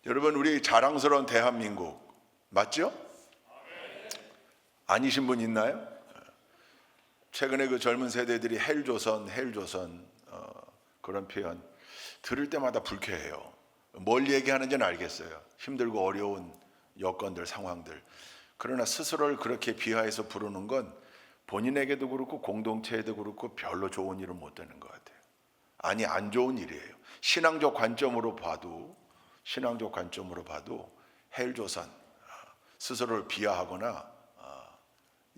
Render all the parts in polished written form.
여러분, 우리 자랑스러운 대한민국 맞죠? 아니신 분 있나요? 최근에 그 젊은 세대들이 헬조선 그런 표현 들을 때마다 불쾌해요. 뭘 얘기하는지는 알겠어요. 힘들고 어려운 여건들, 상황들. 그러나 스스로를 그렇게 비하해서 부르는 건 본인에게도 그렇고 공동체에도 그렇고 별로 좋은 일은 못 되는 것 같아요. 아니, 안 좋은 일이에요. 신앙적 관점으로 봐도 헬조선, 스스로를 비하하거나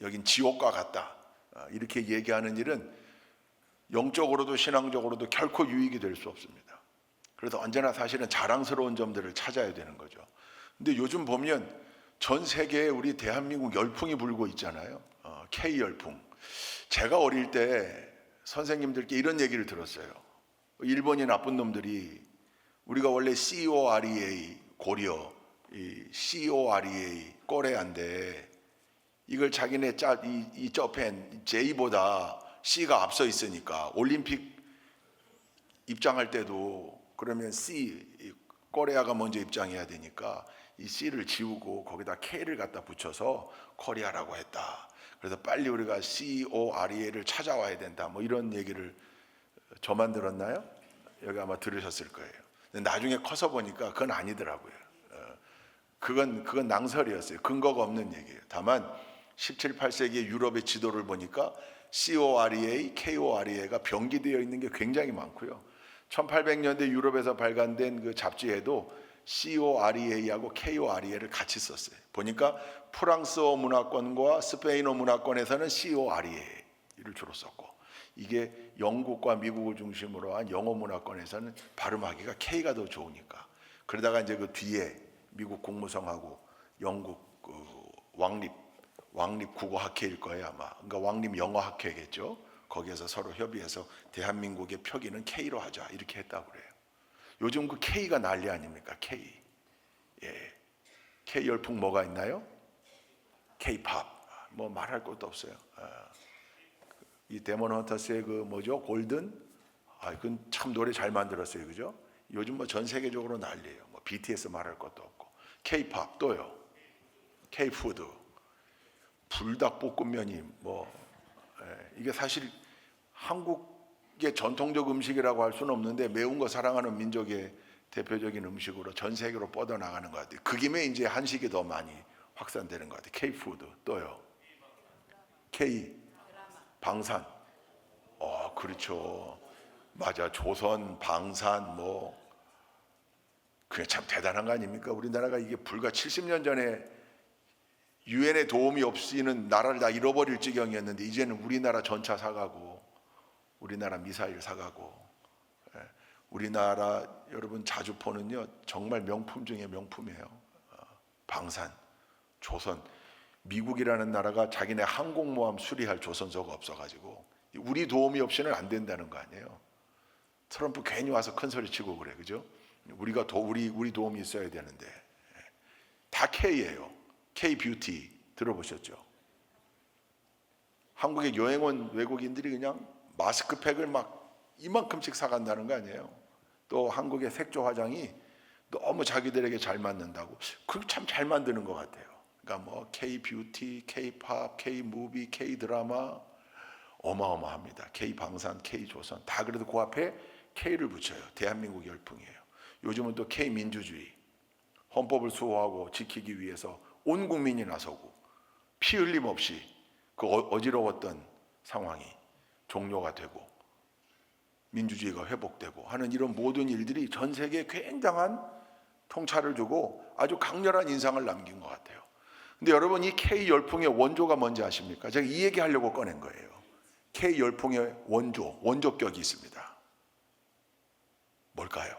여긴 지옥과 같다 이렇게 얘기하는 일은 영적으로도 신앙적으로도 결코 유익이 될 수 없습니다. 그래서 언제나 사실은 자랑스러운 점들을 찾아야 되는 거죠. 근데 요즘 보면 전 세계에 우리 대한민국 열풍이 불고 있잖아요. K 열풍. 제가 어릴 때 선생님들께 이런 얘기를 들었어요. 일본이 나쁜 놈들이 우리가 원래 COREA 고려, 이 COREA 꼬레아인데 이걸 자기네 이 저펜 J보다 C가 앞서 있으니까 올림픽 입장할 때도 그러면 코리아가 먼저 입장해야 되니까 이 C를 지우고 거기다 K를 갖다 붙여서 코리아라고 했다. 그래서 빨리 우리가 COREA를 찾아와야 된다. 뭐 이런 얘기를 저만 들었나요? 여기 아마 들으셨을 거예요. 근데 나중에 커서 보니까 그건 아니더라고요. 그건 낭설이었어요. 근거가 없는 얘기예요. 다만 17, 18세기 유럽의 지도를 보니까 COREA, KOREA가 병기되어 있는 게 굉장히 많고요. 1800년대 유럽에서 발간된 그 잡지에도 COREA하고 KOREA를 같이 썼어요. 보니까 프랑스어 문화권과 스페인어 문화권에서는 COREA를 주로 썼고, 이게 영국과 미국을 중심으로 한 영어 문화권에서는 발음하기가 K가 더 좋으니까. 그러다가 이제 그 뒤에 미국 국무성하고 영국 그 왕립 국어학회일 거예요 아마. 그러니까 왕립 영어학회겠죠. 거기에서 서로 협의해서 대한민국의 표기는 K로 하자 이렇게 했다고 그래요. 요즘 그 K가 난리 아닙니까? K. 예. K 열풍 뭐가 있나요? K-팝. 뭐 말할 것도 없어요. 이 데몬 헌터스의 그 뭐죠? 골든. 그건 참 노래 잘 만들었어요. 그죠? 요즘 뭐 전 세계적으로 난리예요. 뭐 BTS 말할 것도 없고. K-팝 또요. K-푸드. 불닭볶음면이 이게 사실 한국의 전통적 음식이라고 할 수는 없는데 매운 거 사랑하는 민족의 대표적인 음식으로 전 세계로 뻗어나가는 것 같아요. 그 김에 이제 한식이 더 많이 확산되는 것 같아요. K-푸드 또요. K 방산. 그렇죠. 맞아. 조선, 방산 그게 참 대단한 거 아닙니까? 우리나라가 이게 불과 70년 전에 유엔의 도움이 없이는 나라를 다 잃어버릴 지경이었는데 이제는 우리나라 전차 사가고 우리나라 미사일 사가고 우리나라 여러분 자주포는요 정말 명품 중에 명품이에요. 방산, 조선, 미국이라는 나라가 자기네 항공모함 수리할 조선소가 없어가지고 우리 도움이 없이는 안 된다는 거 아니에요. 트럼프 괜히 와서 큰 소리 치고 그래, 그죠? 우리 도움이 있어야 되는데 다 K예요. K-뷰티 들어보셨죠? 한국에 여행 온 외국인들이 그냥 마스크팩을 막 이만큼씩 사간다는 거 아니에요. 또 한국의 색조 화장이 너무 자기들에게 잘 맞는다고. 그거 참 잘 만드는 것 같아요. 그러니까 뭐 K-뷰티, K-팝, K-무비, K-드라마 어마어마합니다. K-방산, K-조선 다 그래도 그 앞에 K를 붙여요. 대한민국 열풍이에요. 요즘은 또 K-민주주의, 헌법을 수호하고 지키기 위해서 온 국민이 나서고 피 흘림 없이 그 어지러웠던 상황이 종료가 되고 민주주의가 회복되고 하는 이런 모든 일들이 전 세계에 굉장한 통찰을 주고 아주 강렬한 인상을 남긴 것 같아요. 근데 여러분 이 K 열풍의 원조가 뭔지 아십니까? 제가 이 얘기 하려고 꺼낸 거예요. K 열풍의 원조격이 있습니다. 뭘까요?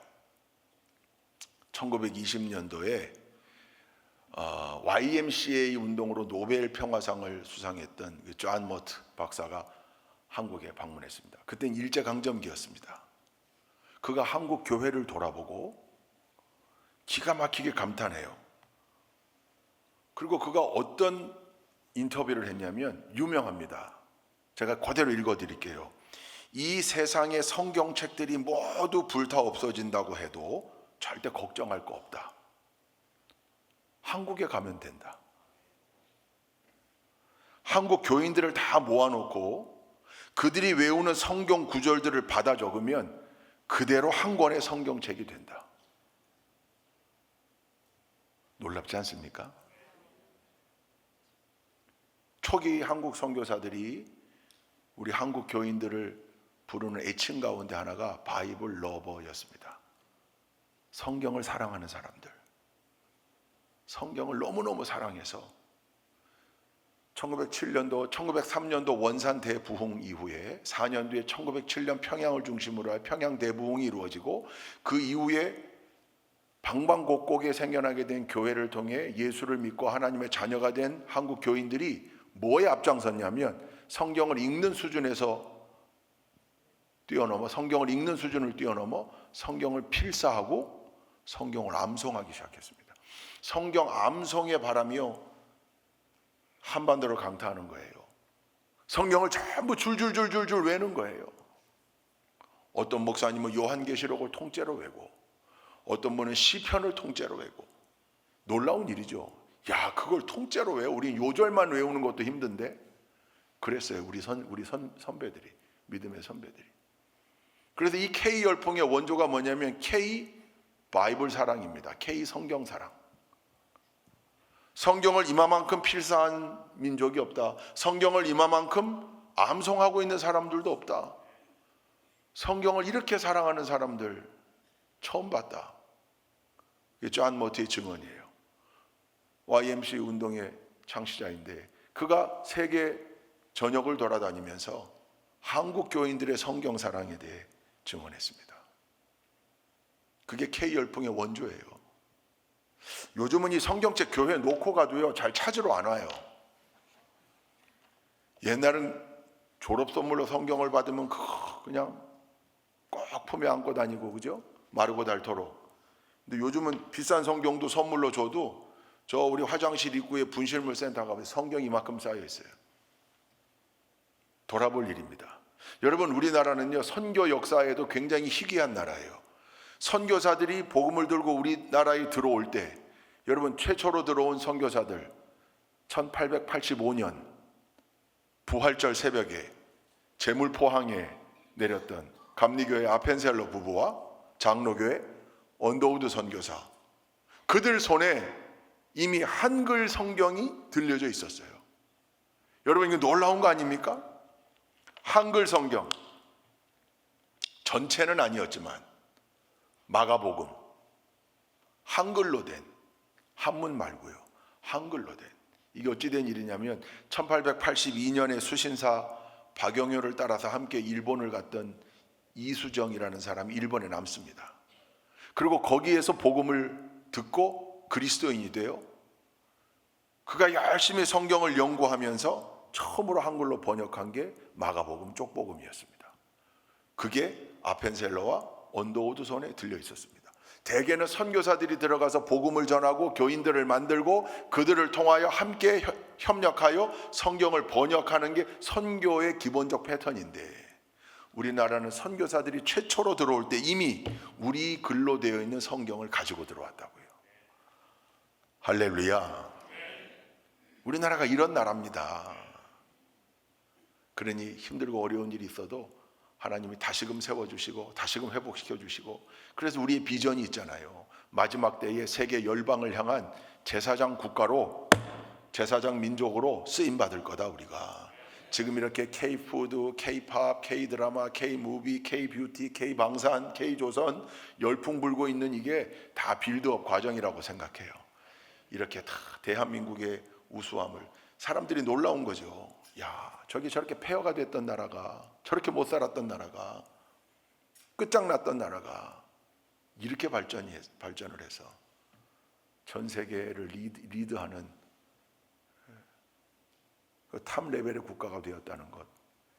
1920년도에 YMCA 운동으로 노벨 평화상을 수상했던 존 모트 박사가 한국에 방문했습니다. 그때는 일제강점기였습니다. 그가 한국 교회를 돌아보고 기가 막히게 감탄해요. 그리고 그가 어떤 인터뷰를 했냐면 유명합니다. 제가 그대로 읽어드릴게요. 이 세상의 성경책들이 모두 불타 없어진다고 해도 절대 걱정할 거 없다. 한국에 가면 된다. 한국 교인들을 다 모아놓고 그들이 외우는 성경 구절들을 받아 적으면 그대로 한 권의 성경책이 된다. 놀랍지 않습니까? 초기 한국 선교사들이 우리 한국 교인들을 부르는 애칭 가운데 하나가 바이블 러버였습니다. 성경을 사랑하는 사람들, 성경을 너무너무 사랑해서 1907년도, 1903년도 원산 대부흥 이후에 4년 뒤에 1907년 평양을 중심으로 한 평양 대부흥이 이루어지고 그 이후에 방방곡곡에 생겨나게 된 교회를 통해 예수를 믿고 하나님의 자녀가 된 한국 교인들이 뭐에 앞장섰냐면 성경을 읽는 수준에서 뛰어넘어, 성경을 읽는 수준을 뛰어넘어 성경을 필사하고 성경을 암송하기 시작했습니다. 성경 암송의 바람이요 한반도를 강타하는 거예요. 성경을 전부 줄줄줄줄줄 외는 거예요. 어떤 목사님은 요한계시록을 통째로 외고 어떤 분은 시편을 통째로 외고. 놀라운 일이죠. 야, 그걸 통째로 외워? 우리 요절만 외우는 것도 힘든데. 그랬어요. 우리 선배들이, 믿음의 선배들이. 그래서 이 K 열풍의 원조가 뭐냐면 K 바이블 사랑입니다. K 성경 사랑. 성경을 이마만큼 필사한 민족이 없다. 성경을 이마만큼 암송하고 있는 사람들도 없다. 성경을 이렇게 사랑하는 사람들 처음 봤다. 이게 존 모티의 증언이에요. YMC 운동의 창시자인데 그가 세계 전역을 돌아다니면서 한국 교인들의 성경 사랑에 대해 증언했습니다. 그게 K 열풍의 원조예요. 요즘은 이 성경책 교회에 놓고 가도요 잘 찾으러 안 와요. 옛날은 졸업 선물로 성경을 받으면 그냥 꼭 품에 안고 다니고, 그죠? 마르고 닳도록. 근데 요즘은 비싼 성경도 선물로 줘도 저 우리 화장실 입구에 분실물 센터 가면 성경이 이만큼 쌓여 있어요. 돌아볼 일입니다. 여러분, 우리나라는요 선교 역사에도 굉장히 희귀한 나라예요. 선교사들이 복음을 들고 우리나라에 들어올 때, 여러분 최초로 들어온 선교사들 1885년 부활절 새벽에 제물포항에 내렸던 감리교회 아펜셀러 부부와 장로교회 언더우드 선교사, 그들 손에 이미 한글 성경이 들려져 있었어요. 여러분, 이거 놀라운 거 아닙니까? 한글 성경 전체는 아니었지만 마가복음 한글로 된, 한문 말고요, 한글로 된. 이게 어찌 된 일이냐면 1882년에 수신사 박영효를 따라서 함께 일본을 갔던 이수정이라는 사람이 일본에 남습니다. 그리고 거기에서 복음을 듣고 그리스도인이 돼요. 그가 열심히 성경을 연구하면서 처음으로 한글로 번역한 게 마가복음 쪽복음이었습니다. 그게 아펜셀러와 언더우드 손에 들려 있었습니다. 대개는 선교사들이 들어가서 복음을 전하고 교인들을 만들고 그들을 통하여 함께 협력하여 성경을 번역하는 게 선교의 기본적 패턴인데, 우리나라는 선교사들이 최초로 들어올 때 이미 우리 글로 되어 있는 성경을 가지고 들어왔다고요. 할렐루야. 우리나라가 이런 나라입니다. 그러니 힘들고 어려운 일이 있어도 하나님이 다시금 세워주시고 다시금 회복시켜주시고, 그래서 우리의 비전이 있잖아요. 마지막 때에 세계 열방을 향한 제사장 국가로, 제사장 민족으로 쓰임받을 거다. 우리가 지금 이렇게 K푸드, K팝, K드라마, K무비, K뷰티, K방산, K조선 열풍 불고 있는 이게 다 빌드업 과정이라고 생각해요. 이렇게 다 대한민국의 우수함을, 사람들이 놀라운 거죠. 야, 저기 저렇게 폐허가 됐던 나라가, 저렇게 못 살았던 나라가, 끝장났던 나라가 이렇게 발전을 해서 전 세계를 리드하는 그 탑 레벨의 국가가 되었다는 것.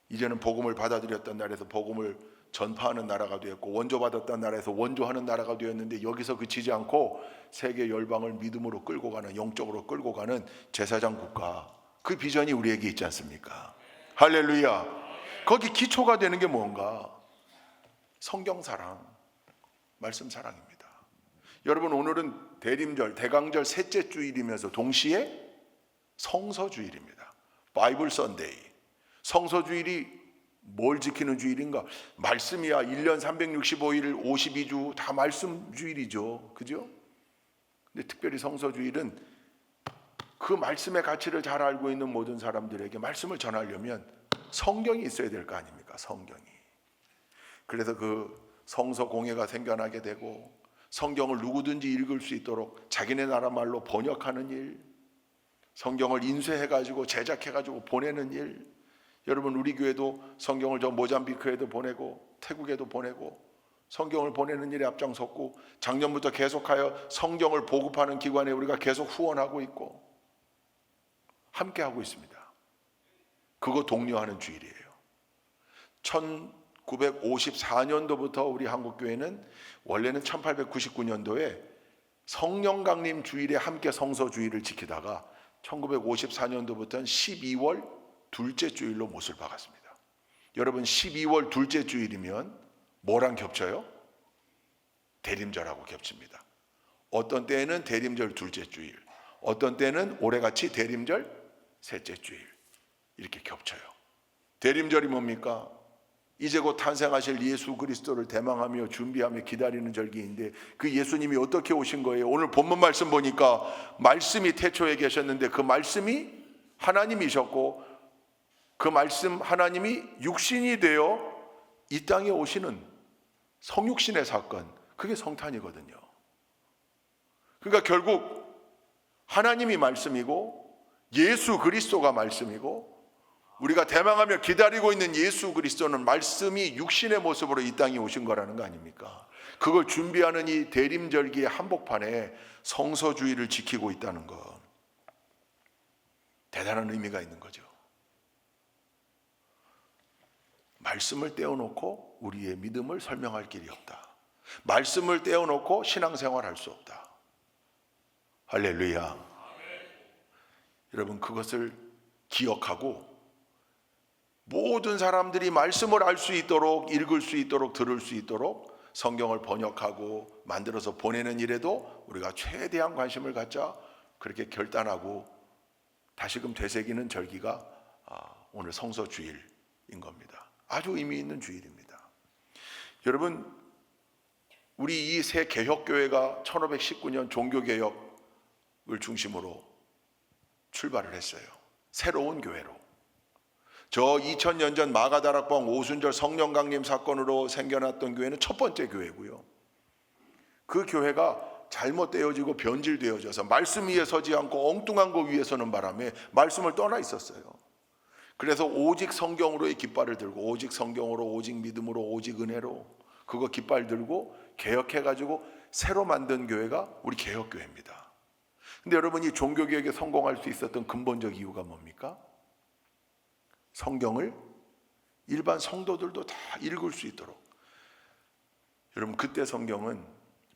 이제는 복음을 받아들였던 나라에서 복음을 전파하는 나라가 되었고, 원조받았던 나라에서 원조하는 나라가 되었는데, 여기서 그치지 않고 세계 열방을 믿음으로 끌고 가는, 영적으로 끌고 가는 제사장 국가, 그 비전이 우리에게 있지 않습니까? 할렐루야. 거기 기초가 되는 게 뭔가? 성경 사랑, 말씀 사랑입니다. 여러분, 오늘은 대림절, 대강절 셋째 주일이면서 동시에 성서주일입니다. 바이블 선데이. 성서주일이 뭘 지키는 주일인가? 말씀이야. 1년 365일 52주 다 말씀 주일이죠. 그죠? 근데 특별히 성서주일은 그 말씀의 가치를 잘 알고 있는 모든 사람들에게 말씀을 전하려면 성경이 있어야 될 거 아닙니까? 성경이. 그래서 그 성서 공회가 생겨나게 되고 성경을 누구든지 읽을 수 있도록 자기네 나라 말로 번역하는 일, 성경을 인쇄해가지고 제작해가지고 보내는 일. 여러분, 우리 교회도 성경을 저 모잠비크에도 보내고 태국에도 보내고 성경을 보내는 일에 앞장섰고, 작년부터 계속하여 성경을 보급하는 기관에 우리가 계속 후원하고 있고 함께 하고 있습니다. 그거 독려하는 주일이에요. 1954년도부터 우리 한국교회는 원래는 1899년도에 성령 강림 주일에 함께 성서 주일을 지키다가 1954년도부터는 12월 둘째 주일로 못을 박았습니다. 여러분, 12월 둘째 주일이면 뭐랑 겹쳐요? 대림절하고 겹칩니다. 어떤 때에는 대림절 둘째 주일, 어떤 때는 올해같이 대림절 셋째 주일, 이렇게 겹쳐요. 대림절이 뭡니까? 이제 곧 탄생하실 예수 그리스도를 대망하며 준비하며 기다리는 절기인데, 그 예수님이 어떻게 오신 거예요? 오늘 본문 말씀 보니까 말씀이 태초에 계셨는데 그 말씀이 하나님이셨고, 그 말씀 하나님이 육신이 되어 이 땅에 오시는 성육신의 사건, 그게 성탄이거든요. 그러니까 결국 하나님이 말씀이고 예수 그리스도가 말씀이고, 우리가 대망하며 기다리고 있는 예수 그리스도는 말씀이 육신의 모습으로 이 땅에 오신 거라는 거 아닙니까? 그걸 준비하는 이 대림절기의 한복판에 성서주의를 지키고 있다는 것, 대단한 의미가 있는 거죠. 말씀을 떼어놓고 우리의 믿음을 설명할 길이 없다. 말씀을 떼어놓고 신앙생활할 수 없다. 할렐루야. 여러분, 그것을 기억하고 모든 사람들이 말씀을 알 수 있도록, 읽을 수 있도록, 들을 수 있도록 성경을 번역하고 만들어서 보내는 일에도 우리가 최대한 관심을 갖자, 그렇게 결단하고 다시금 되새기는 절기가 오늘 성서주일인 겁니다. 아주 의미 있는 주일입니다. 여러분, 우리 이 새 개혁교회가 1519년 종교개혁을 중심으로 출발을 했어요. 새로운 교회로. 저 2000년 전 마가다락방 오순절 성령 강림 사건으로 생겨났던 교회는 첫 번째 교회고요. 그 교회가 잘못되어지고 변질되어져서 말씀 위에 서지 않고 엉뚱한 거 위에 서는 바람에 말씀을 떠나 있었어요. 그래서 오직 성경으로의 깃발을 들고, 오직 성경으로, 오직 믿음으로, 오직 은혜로 그거 깃발 들고 개혁해가지고 새로 만든 교회가 우리 개혁교회입니다. 근데 여러분, 이 종교개혁에 성공할 수 있었던 근본적 이유가 뭡니까? 성경을 일반 성도들도 다 읽을 수 있도록. 여러분, 그때 성경은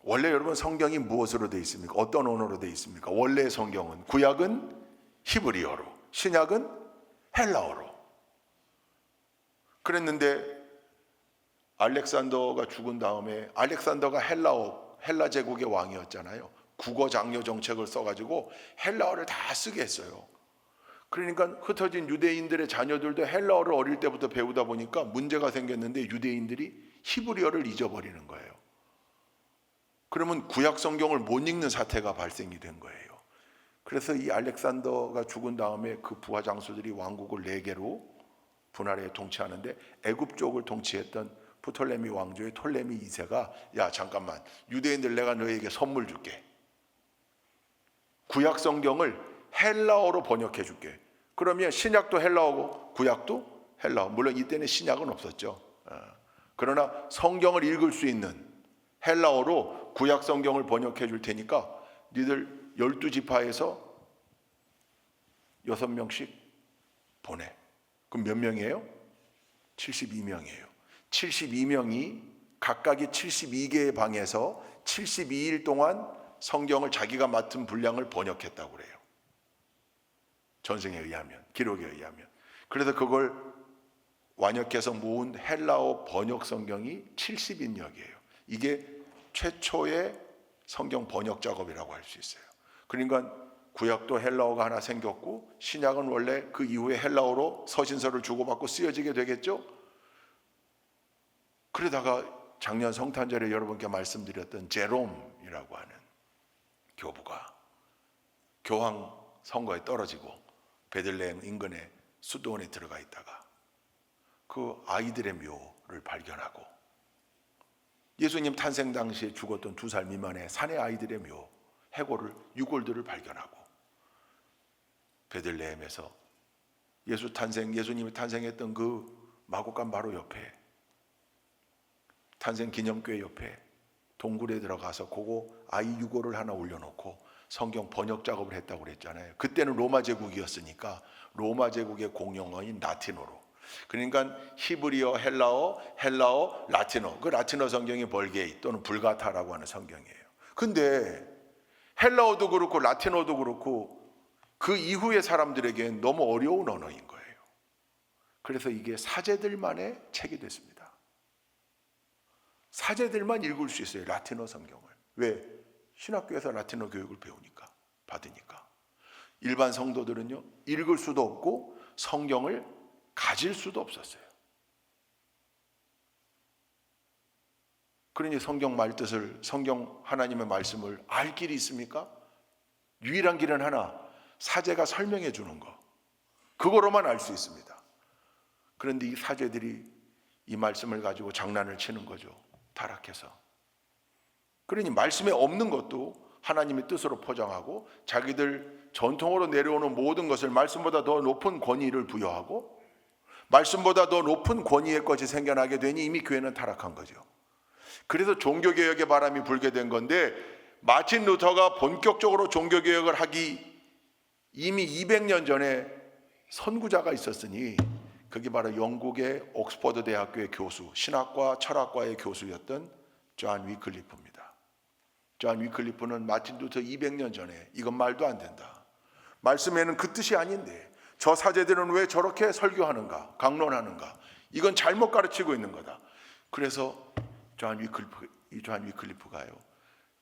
원래, 여러분, 성경이 무엇으로 되어 있습니까? 어떤 언어로 되어 있습니까? 원래 성경은, 구약은 히브리어로, 신약은 헬라어로 그랬는데, 알렉산더가 죽은 다음에, 알렉산더가 헬라 제국의 왕이었잖아요. 국어 장려 정책을 써가지고 헬라어를 다 쓰게 했어요. 그러니까 흩어진 유대인들의 자녀들도 헬라어를 어릴 때부터 배우다 보니까 문제가 생겼는데, 유대인들이 히브리어를 잊어버리는 거예요. 그러면 구약 성경을 못 읽는 사태가 발생이 된 거예요. 그래서 이 알렉산더가 죽은 다음에 그 부하 장수들이 왕국을 4개로 분할해 통치하는데, 애굽 쪽을 통치했던 프톨레미 왕조의 톨레미 2세가 야, 잠깐만, 유대인들 내가 너희에게 선물 줄게. 구약 성경을 헬라어로 번역해 줄게. 그러면 신약도 헬라어고 구약도 헬라어. 물론 이때는 신약은 없었죠. 그러나 성경을 읽을 수 있는 헬라어로 구약 성경을 번역해 줄 테니까 니들 12지파에서 6명씩 보내. 그럼 몇 명이에요? 72명이에요. 72명이 각각이 72개의 방에서 72일 동안 성경을 자기가 맡은 분량을 번역했다고 그래요. 전승에 의하면, 기록에 의하면. 그래서 그걸 완역해서 모은 헬라어 번역 성경이 70인역이에요. 이게 최초의 성경 번역 작업이라고 할 수 있어요. 그러니까 구약도 헬라어가 하나 생겼고 신약은 원래 그 이후에 헬라어로 서신서를 주고받고 쓰여지게 되겠죠. 그러다가 작년 성탄절에 여러분께 말씀드렸던 제롬이라고 하는 교부가 교황 선거에 떨어지고 베들레헴 인근의 수도원에 들어가 있다가 그 아이들의 묘를 발견하고 예수님 탄생 당시에 죽었던 2살 미만의 사내 아이들의 묘, 해골을, 유골들을 발견하고 베들레헴에서 예수님이 탄생했던 그 마곡간 바로 옆에 탄생 기념교회 옆에 동굴에 들어가서 그거 아이 유골을 하나 올려놓고 성경 번역 작업을 했다고 그랬잖아요. 그때는 로마 제국이었으니까 로마 제국의 공용어인 라틴어로, 그러니까 히브리어, 헬라어, 라틴어, 그 라틴어 성경이 벌게이 또는 불가타라고 하는 성경이에요. 근데 헬라어도 그렇고 라틴어도 그렇고 그 이후의 사람들에겐 너무 어려운 언어인 거예요. 그래서 이게 사제들만의 책이 됐습니다. 사제들만 읽을 수 있어요, 라틴어 성경을. 왜? 신학교에서 라틴어 교육을 받으니까. 일반 성도들은요, 읽을 수도 없고 성경을 가질 수도 없었어요. 그러니 성경 말뜻을, 성경 하나님의 말씀을 알 길이 있습니까? 유일한 길은 하나, 사제가 설명해 주는 거, 그거로만 알 수 있습니다. 그런데 이 사제들이 이 말씀을 가지고 장난을 치는 거죠, 타락해서. 그러니 말씀에 없는 것도 하나님의 뜻으로 포장하고 자기들 전통으로 내려오는 모든 것을 말씀보다 더 높은 권위를 부여하고 말씀보다 더 높은 권위의 것이 생겨나게 되니 이미 교회는 타락한 거죠. 그래서 종교개혁의 바람이 불게 된 건데, 마틴 루터가 본격적으로 종교개혁을 하기 이미 200년 전에 선구자가 있었으니 그게 바로 영국의 옥스퍼드 대학교의 교수, 신학과 철학과의 교수였던 존 위클리프입니다. 존 위클리프는 마틴 루터 200년 전에 이건 말도 안 된다, 말씀에는 그 뜻이 아닌데 저 사제들은 왜 저렇게 설교하는가, 강론하는가, 이건 잘못 가르치고 있는 거다. 그래서 존 위클리프가요,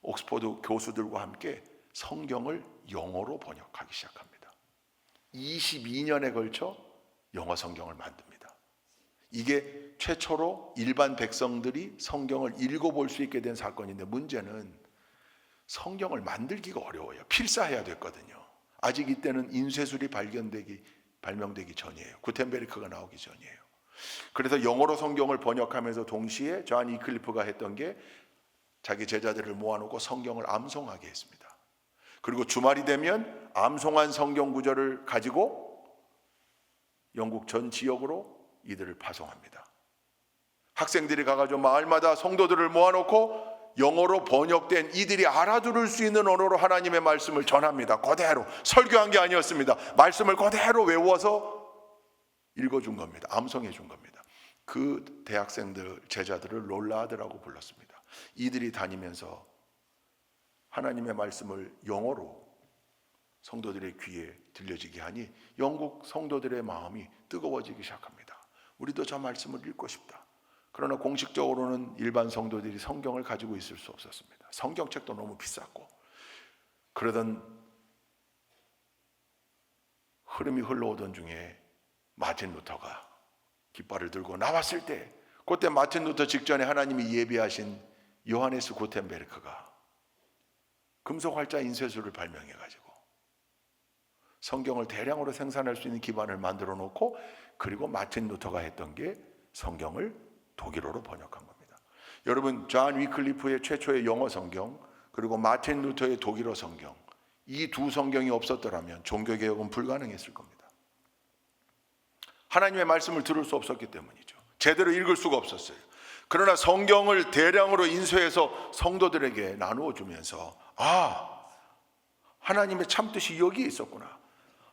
옥스퍼드 교수들과 함께 성경을 영어로 번역하기 시작합니다. 22년에 걸쳐 영어 성경을 만듭니다. 이게 최초로 일반 백성들이 성경을 읽어볼 수 있게 된 사건인데, 문제는 성경을 만들기가 어려워요. 필사해야 됐거든요. 아직 이때는 인쇄술이 발명되기 전이에요. 구텐베르크가 나오기 전이에요. 그래서 영어로 성경을 번역하면서 동시에 존 위클리프가 했던 게 자기 제자들을 모아놓고 성경을 암송하게 했습니다. 그리고 주말이 되면 암송한 성경 구절을 가지고 영국 전 지역으로 이들을 파송합니다. 학생들이 가가지고 마을마다 성도들을 모아놓고 영어로 번역된 이들이 알아들을 수 있는 언어로 하나님의 말씀을 전합니다. 그대로 설교한 게 아니었습니다. 말씀을 그대로 외워서 읽어준 겁니다. 암송해 준 겁니다. 그 대학생들, 제자들을 롤라드라고 불렀습니다. 이들이 다니면서 하나님의 말씀을 영어로 성도들의 귀에 들려지게 하니 영국 성도들의 마음이 뜨거워지기 시작합니다. 우리도 저 말씀을 읽고 싶다. 그러나 공식적으로는 일반 성도들이 성경을 가지고 있을 수 없었습니다. 성경책도 너무 비쌌고. 그러던 흐름이 흘러오던 중에 마틴 루터가 깃발을 들고 나왔을 때, 그때 마틴 루터 직전에 하나님이 예비하신 요하네스 구텐베르크가 금속 활자 인쇄술을 발명해가지고 성경을 대량으로 생산할 수 있는 기반을 만들어 놓고, 그리고 마틴 루터가 했던 게 성경을 독일어로 번역한 겁니다. 여러분, 존 위클리프의 최초의 영어 성경, 그리고 마틴 루터의 독일어 성경, 이 두 성경이 없었더라면 종교개혁은 불가능했을 겁니다. 하나님의 말씀을 들을 수 없었기 때문이죠. 제대로 읽을 수가 없었어요. 그러나 성경을 대량으로 인쇄해서 성도들에게 나누어 주면서, 아, 하나님의 참뜻이 여기에 있었구나,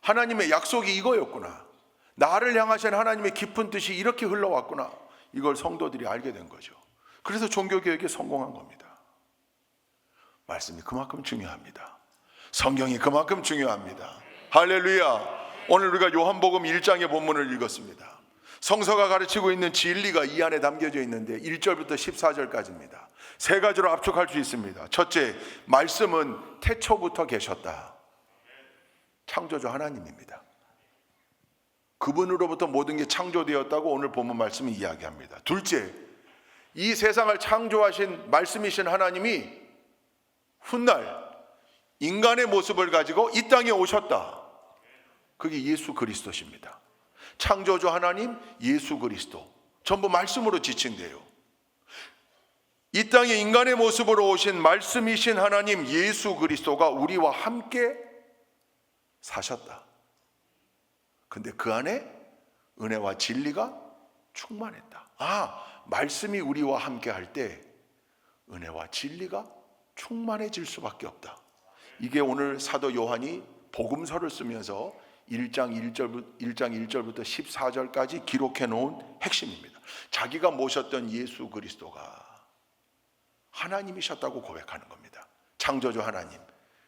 하나님의 약속이 이거였구나, 나를 향하신 하나님의 깊은 뜻이 이렇게 흘러왔구나, 이걸 성도들이 알게 된 거죠. 그래서 종교개혁에 성공한 겁니다. 말씀이 그만큼 중요합니다. 성경이 그만큼 중요합니다. 할렐루야. 오늘 우리가 요한복음 1장의 본문을 읽었습니다. 성서가 가르치고 있는 진리가 이 안에 담겨져 있는데 1절부터 14절까지입니다. 세 가지로 압축할 수 있습니다. 첫째, 말씀은 태초부터 계셨다. 창조주 하나님입니다. 그분으로부터 모든 게 창조되었다고 오늘 본문 말씀이 이야기합니다. 둘째, 이 세상을 창조하신 말씀이신 하나님이 훗날 인간의 모습을 가지고 이 땅에 오셨다. 그게 예수 그리스도십니다. 창조주 하나님, 예수 그리스도 전부 말씀으로 지칭돼요. 이 땅에 인간의 모습으로 오신 말씀이신 하나님 예수 그리스도가 우리와 함께 사셨다. 근데 그 안에 은혜와 진리가 충만했다. 말씀이 우리와 함께 할 때 은혜와 진리가 충만해질 수밖에 없다. 이게 오늘 사도 요한이 복음서를 쓰면서 1장 1절부터 14절까지 기록해 놓은 핵심입니다. 자기가 모셨던 예수 그리스도가 하나님이셨다고 고백하는 겁니다. 창조주 하나님.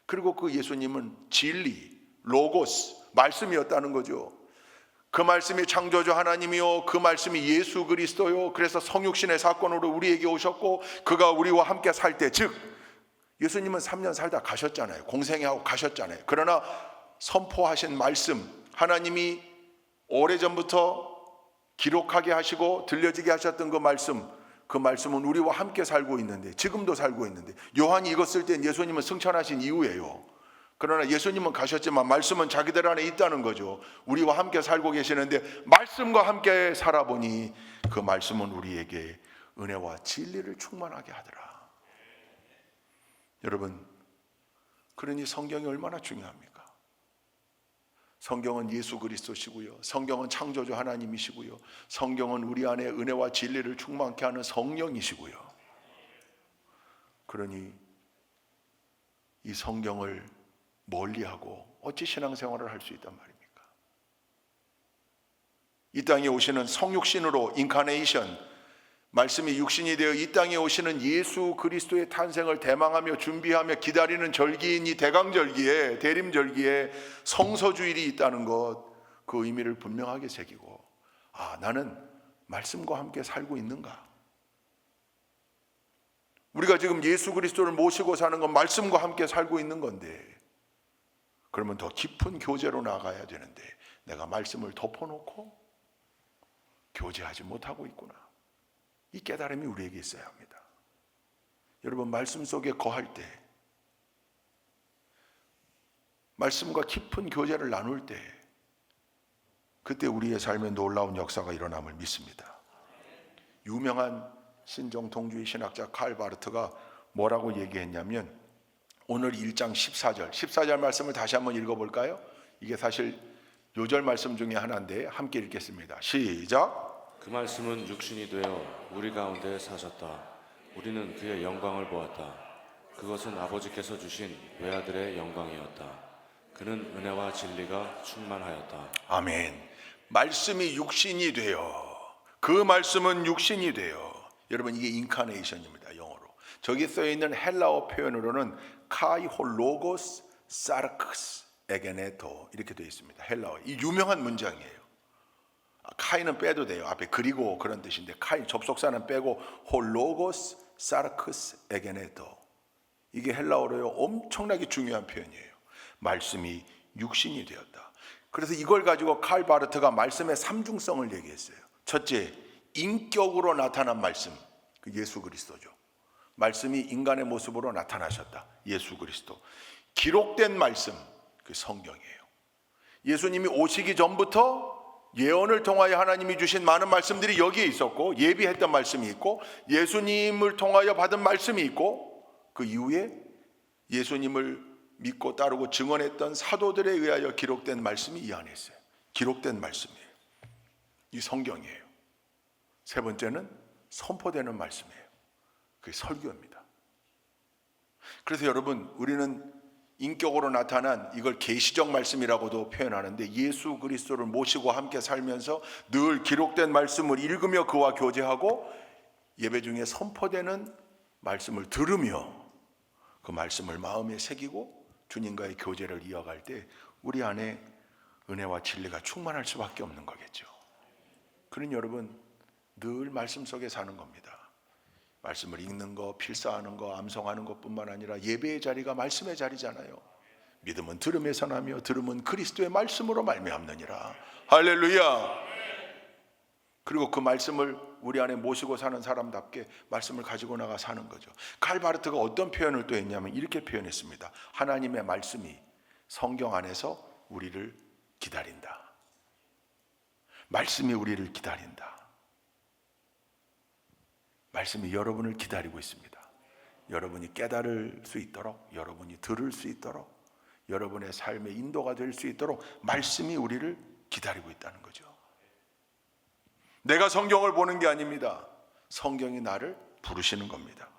그리고 그 예수님은 진리, 로고스, 말씀이었다는 거죠. 그 말씀이 창조주 하나님이요, 그 말씀이 예수 그리스도요. 그래서 성육신의 사건으로 우리에게 오셨고 그가 우리와 함께 살 때, 즉 예수님은 3년 살다 가셨잖아요. 공생애하고 가셨잖아요. 그러나 선포하신 말씀, 하나님이 오래전부터 기록하게 하시고 들려지게 하셨던 그 말씀은 우리와 함께 살고 있는데, 지금도 살고 있는데, 요한이 이것 쓸 땐 예수님은 승천하신 이후예요. 그러나 예수님은 가셨지만 말씀은 자기들 안에 있다는 거죠. 우리와 함께 살고 계시는데 말씀과 함께 살아보니 그 말씀은 우리에게 은혜와 진리를 충만하게 하더라. 여러분, 그러니 성경이 얼마나 중요합니까? 성경은 예수 그리스도시고요, 성경은 창조주 하나님이시고요, 성경은 우리 안에 은혜와 진리를 충만케 하는 성령이시고요. 그러니 이 성경을 멀리하고 어찌 신앙생활을 할 수 있단 말입니까? 이 땅에 오시는 성육신으로 인카네이션, 말씀이 육신이 되어 이 땅에 오시는 예수 그리스도의 탄생을 대망하며 준비하며 기다리는 절기인 이 대강절기에, 대림절기에 성서주일이 있다는 것, 그 의미를 분명하게 새기고, 나는 말씀과 함께 살고 있는가? 우리가 지금 예수 그리스도를 모시고 사는 건 말씀과 함께 살고 있는 건데, 그러면 더 깊은 교제로 나가야 되는데 내가 말씀을 덮어놓고 교제하지 못하고 있구나. 이 깨달음이 우리에게 있어야 합니다. 여러분, 말씀 속에 거할 때, 말씀과 깊은 교제를 나눌 때, 그때 우리의 삶에 놀라운 역사가 일어남을 믿습니다. 유명한 신정통주의 신학자 칼 바르트가 뭐라고 얘기했냐면, 오늘 1장 14절 말씀을 다시 한번 읽어볼까요? 이게 사실 요절 말씀 중에 하나인데 함께 읽겠습니다. 시작. 그 말씀은 육신이 되어 우리 가운데 사셨다. 우리는 그의 영광을 보았다. 그것은 아버지께서 주신 외아들의 영광이었다. 그는 은혜와 진리가 충만하였다. 아멘. 말씀이 육신이 되어, 그 말씀은 육신이 되어, 여러분 이게 인카네이션입니다. 영어로. 저기 써있는 헬라어 표현으로는 카이홀로고스 사르크스 에게네토 이렇게 되어 있습니다. 헬라어. 이 유명한 문장이에요. 카이는 빼도 돼요. 앞에 그리고 그런 뜻인데, 카이 접속사는 빼고 홀로고스 사르크스 에게네토, 이게 헬라어로요 엄청나게 중요한 표현이에요. 말씀이 육신이 되었다. 그래서 이걸 가지고 칼 바르트가 말씀의 삼중성을 얘기했어요. 첫째, 인격으로 나타난 말씀, 그 예수 그리스도죠. 말씀이 인간의 모습으로 나타나셨다. 예수 그리스도. 기록된 말씀, 그 성경이에요. 예수님이 오시기 전부터 예언을 통하여 하나님이 주신 많은 말씀들이 여기에 있었고, 예비했던 말씀이 있고, 예수님을 통하여 받은 말씀이 있고, 그 이후에 예수님을 믿고 따르고 증언했던 사도들에 의하여 기록된 말씀이 이 안에 있어요. 기록된 말씀이에요. 이 성경이에요. 세 번째는 선포되는 말씀이에요. 그게 설교입니다. 그래서 여러분, 우리는 인격으로 나타난 이걸 계시적 말씀이라고도 표현하는데, 예수 그리스도를 모시고 함께 살면서 늘 기록된 말씀을 읽으며 그와 교제하고, 예배 중에 선포되는 말씀을 들으며 그 말씀을 마음에 새기고 주님과의 교제를 이어갈 때 우리 안에 은혜와 진리가 충만할 수밖에 없는 거겠죠. 그런 여러분 늘 말씀 속에 사는 겁니다. 말씀을 읽는 거, 필사하는 거, 암송하는 것뿐만 아니라 예배의 자리가 말씀의 자리잖아요. 믿음은 들음에서 나며 들음은 그리스도의 말씀으로 말미암느니라. 할렐루야. 그리고 그 말씀을 우리 안에 모시고 사는 사람답게 말씀을 가지고 나가 사는 거죠. 칼바르트가 어떤 표현을 또 했냐면 이렇게 표현했습니다. 하나님의 말씀이 성경 안에서 우리를 기다린다. 말씀이 우리를 기다린다. 말씀이 여러분을 기다리고 있습니다. 여러분이 깨달을 수 있도록, 여러분이 들을 수 있도록, 여러분의 삶의 인도가 될 수 있도록 말씀이 우리를 기다리고 있다는 거죠. 내가 성경을 보는 게 아닙니다. 성경이 나를 부르시는 겁니다.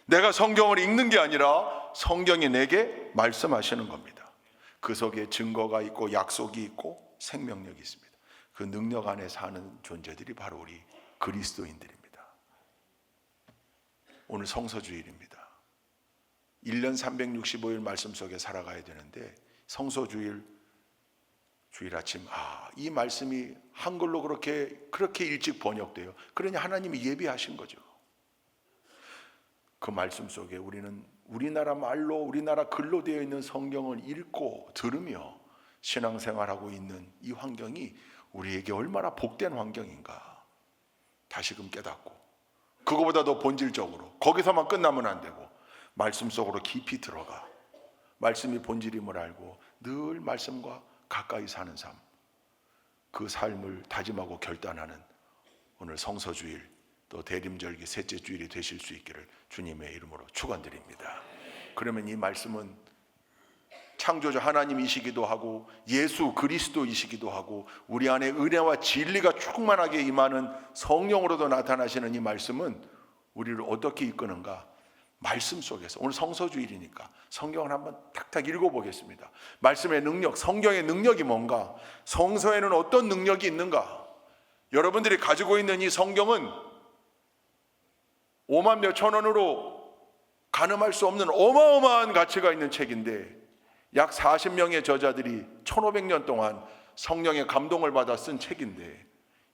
내가 성경을 읽는 게 아니라 성경이 내게 말씀하시는 겁니다. 그 속에 증거가 있고 약속이 있고 생명력이 있습니다. 그 능력 안에 사는 존재들이 바로 우리 그리스도인들입니다. 오늘 성서주일입니다. 1년 365일 말씀 속에 살아가야 되는데 성서주일 주일 아침 이 말씀이 한글로 그렇게 일찍 번역돼요. 그러니 하나님이 예비하신 거죠. 그 말씀 속에 우리는 우리나라 말로 우리나라 글로 되어 있는 성경을 읽고 들으며 신앙생활하고 있는 이 환경이 우리에게 얼마나 복된 환경인가 다시금 깨닫고, 그거보다 더 본질적으로 거기서만 끝나면 안 되고 말씀 속으로 깊이 들어가 말씀이 본질임을 알고 늘 말씀과 가까이 사는 삶, 그 삶을 다짐하고 결단하는 오늘 성서주일 또 대림절기 셋째 주일이 되실 수 있기를 주님의 이름으로 축원드립니다. 그러면 이 말씀은 창조주 하나님이시기도 하고 예수 그리스도이시기도 하고 우리 안에 은혜와 진리가 충만하게 임하는 성령으로도 나타나시는 이 말씀은 우리를 어떻게 이끄는가? 말씀 속에서, 오늘 성서주일이니까 성경을 한번 탁탁 읽어보겠습니다. 말씀의 능력, 성경의 능력이 뭔가? 성서에는 어떤 능력이 있는가? 여러분들이 가지고 있는 이 성경은 5만 몇천 원으로 가늠할 수 없는 어마어마한 가치가 있는 책인데 약 40명의 저자들이 1500년 동안 성령의 감동을 받아 쓴 책인데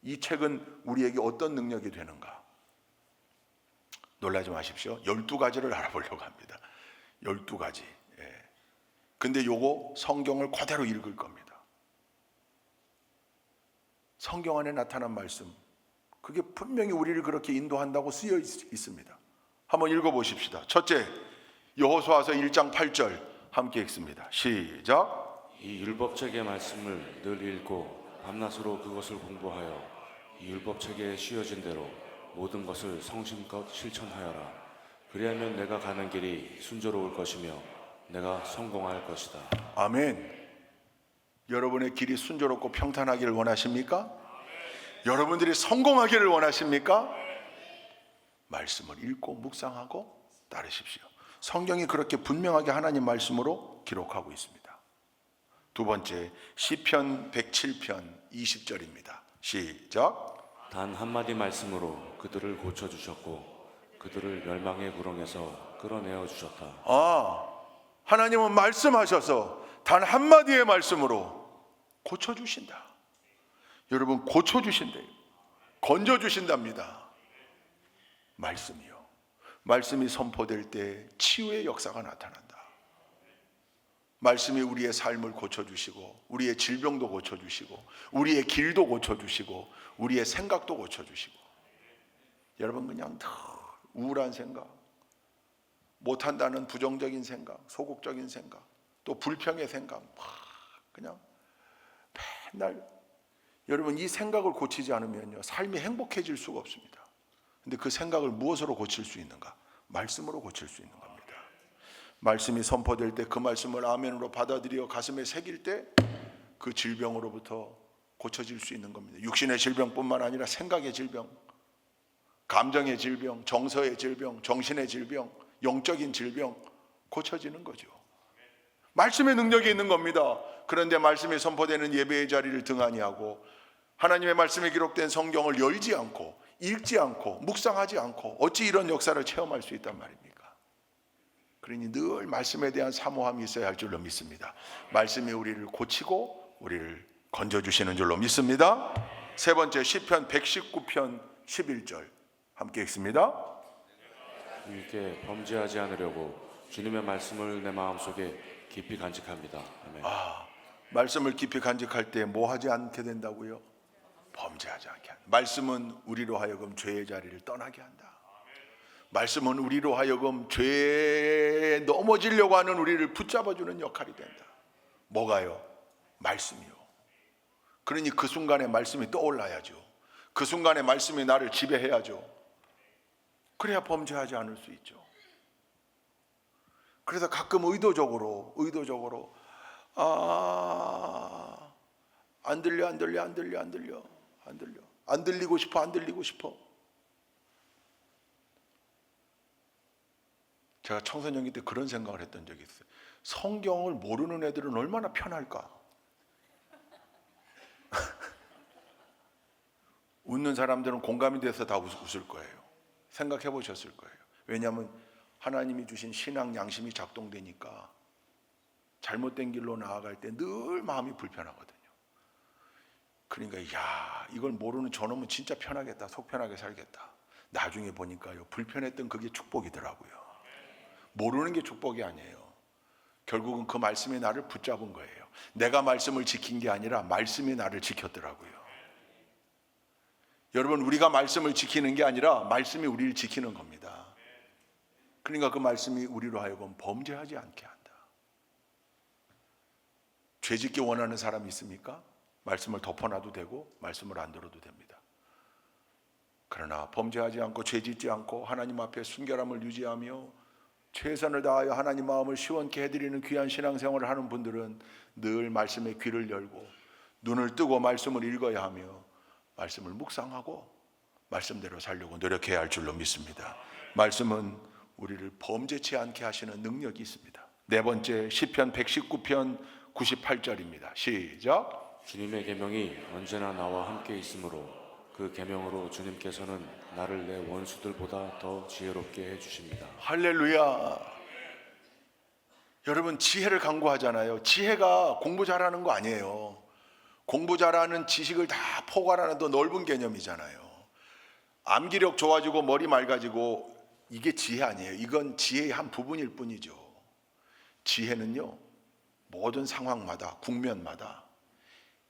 이 책은 우리에게 어떤 능력이 되는가? 놀라지 마십시오. 12가지를 알아보려고 합니다. 12가지. 근데 요거 성경을 그대로 읽을 겁니다. 성경 안에 나타난 말씀, 그게 분명히 우리를 그렇게 인도한다고 쓰여 있습니다. 한번 읽어보십시다. 첫째, 여호수아서 1장 8절 함께 읽습니다. 시작. 이 율법책의 말씀을 늘 읽고 밤낮으로 그것을 공부하여 이 율법책에 씌어진 대로 모든 것을 성심껏 실천하여라. 그리하면 내가 가는 길이 순조로울 것이며 내가 성공할 것이다. 아멘. 여러분의 길이 순조롭고 평탄하기를 원하십니까? 여러분들이 성공하기를 원하십니까? 말씀을 읽고 묵상하고 따르십시오. 성경이 그렇게 분명하게 하나님 말씀으로 기록하고 있습니다. 두 번째, 시편 107편 20절입니다. 시작. 단 한마디 말씀으로 그들을 고쳐주셨고 그들을 멸망의 구렁에서 끌어내어 주셨다. 하나님은 말씀하셔서 단 한마디의 말씀으로 고쳐주신다. 여러분, 고쳐주신대요. 건져주신답니다. 말씀이요. 말씀이 선포될 때 치유의 역사가 나타난다. 말씀이 우리의 삶을 고쳐주시고 우리의 질병도 고쳐주시고 우리의 길도 고쳐주시고 우리의 생각도 고쳐주시고, 여러분 그냥 더 우울한 생각, 못한다는 부정적인 생각, 소극적인 생각, 또 불평의 생각, 그냥 맨날 여러분 이 생각을 고치지 않으면요 삶이 행복해질 수가 없습니다. 근데 그 생각을 무엇으로 고칠 수 있는가? 말씀으로 고칠 수 있는 겁니다. 말씀이 선포될 때 그 말씀을 아멘으로 받아들여 가슴에 새길 때 그 질병으로부터 고쳐질 수 있는 겁니다. 육신의 질병뿐만 아니라 생각의 질병, 감정의 질병, 정서의 질병, 정신의 질병, 영적인 질병 고쳐지는 거죠. 말씀의 능력이 있는 겁니다. 그런데 말씀이 선포되는 예배의 자리를 등한히 하고 하나님의 말씀에 기록된 성경을 열지 않고 읽지 않고 묵상하지 않고 어찌 이런 역사를 체험할 수 있단 말입니까? 그러니 늘 말씀에 대한 사모함이 있어야 할 줄로 믿습니다. 말씀이 우리를 고치고 우리를 건져주시는 줄로 믿습니다. 세 번째 시편 119편 11절 함께 읽습니다. 주님께 범죄하지 않으려고 주님의 말씀을 내 마음속에 깊이 간직합니다. 아멘. 말씀을 깊이 간직할 때 뭐 하지 않게 된다고요? 범죄하지 않게 한다. 말씀은 우리로 하여금 죄의 자리를 떠나게 한다. 말씀은 우리로 하여금 죄에 넘어지려고 하는 우리를 붙잡아주는 역할이 된다. 뭐가요? 말씀이요. 그러니 그 순간에 말씀이 떠올라야죠. 그 순간에 말씀이 나를 지배해야죠. 그래야 범죄하지 않을 수 있죠. 그래서 가끔 의도적으로 안 들려 안 들리고 싶어. 제가 청소년기 때 그런 생각을 했던 적이 있어요. 성경을 모르는 애들은 얼마나 편할까? 웃는 사람들은 공감이 돼서 다 웃을 거예요. 생각해 보셨을 거예요. 왜냐하면 하나님이 주신 신앙 양심이 작동되니까 잘못된 길로 나아갈 때 늘 마음이 불편하거든요. 그러니까 이걸 모르는 저놈은 진짜 편하겠다, 속 편하게 살겠다. 나중에 보니까요, 불편했던 그게 축복이더라고요. 모르는 게 축복이 아니에요. 결국은 그 말씀이 나를 붙잡은 거예요. 내가 말씀을 지킨 게 아니라 말씀이 나를 지켰더라고요. 여러분, 우리가 말씀을 지키는 게 아니라 말씀이 우리를 지키는 겁니다. 그러니까 그 말씀이 우리로 하여금 범죄하지 않게 한다. 죄 짓기 원하는 사람이 있습니까? 말씀을 덮어놔도 되고 말씀을 안 들어도 됩니다. 그러나 범죄하지 않고 죄 짓지 않고 하나님 앞에 순결함을 유지하며 최선을 다하여 하나님 마음을 시원케 해드리는 귀한 신앙생활을 하는 분들은 늘 말씀에 귀를 열고 눈을 뜨고 말씀을 읽어야 하며 말씀을 묵상하고 말씀대로 살려고 노력해야 할 줄로 믿습니다. 말씀은 우리를 범죄치 않게 하시는 능력이 있습니다. 네 번째 시편 119편 98절입니다. 시작. 주님의 계명이 언제나 나와 함께 있으므로 그 계명으로 주님께서는 나를 내 원수들보다 더 지혜롭게 해주십니다. 할렐루야. 여러분, 지혜를 강구하잖아요. 지혜가 공부 잘하는 거 아니에요. 공부 잘하는 지식을 다 포괄하는 더 넓은 개념이잖아요. 암기력 좋아지고 머리 맑아지고 이게 지혜 아니에요. 이건 지혜의 한 부분일 뿐이죠. 지혜는요, 모든 상황마다 국면마다